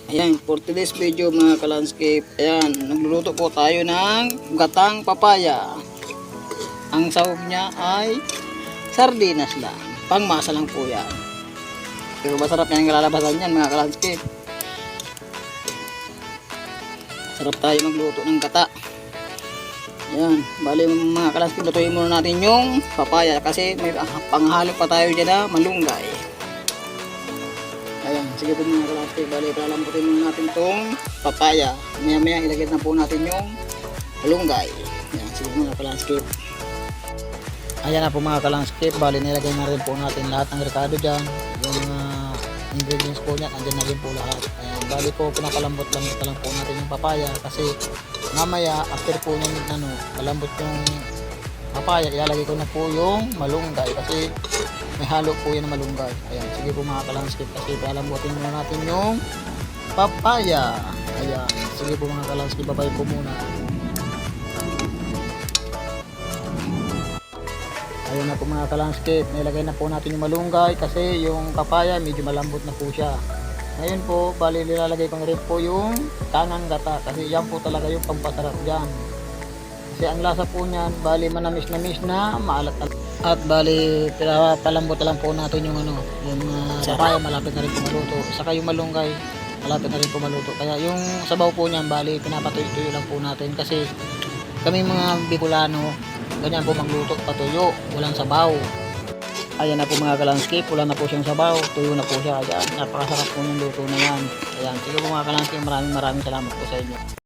Ayan, for today's video mga ka-landscape, ayan, nagluluto po tayo ng gatang papaya. Ang sahog niya ay sardinas lang. Pangmasa lang po yan. Pero masarap yan ang lalabasan yan mga ka-landscape. Sarap tayo magluto ng gata. Ayan, bali mga ka-landscape, lutuin muna natin yung papaya kasi may panghalo pa tayo dyan na malunggay. Ayan, sige po mga ka-landscape, bali palalamputin muna natin itong papaya. Maya maya ilagay na po natin yung malunggay. Ayan, sige po mga ka-landscape. Ayan na po mga ka-landscape, bali nilagay na rin po natin lahat ng rekado dyan. Yung mga ingredients po niya, andyan na rin po lahat. Ayan, bali po pinakalambot-lambot na lang po natin yung papaya kasi mamaya after po niyan malambot yung papaya, ilalagay ko na po yung malunggay kasi may halo po yan na malunggay. Ayan, sige po mga ka-landscape kasi palambutin muna natin yung papaya. Ayan, sige po mga ka-landscape, babay po muna. Ayan na po mga ka-landscape, nilagay na po natin yung malunggay kasi yung papaya medyo malambot na po siya. Ngayon po, bali nilalagay ko na rin po yung tangang gata kasi yan po talaga yung pampasarap dyan. Kasi ang lasa po niyan, bali manamis-namis na maalat. At bali palambot lang po natin yung yung papaya, malapit na rin po maluto. Saka yung malunggay, malapit na rin po maluto. Kaya yung sabaw po niyan, bali pinapatuyo-tuyo lang po natin kasi kami mga Bicolano, ganyan po magluto, patuyo, walang sabaw. Ayan na po mga ka-landscape, wala na po siyang sabaw, tuyo na po siya. Ayan, napakasarap po ng luto na yan. Ayan, sige po mga ka-landscape, maraming salamat po sa inyo.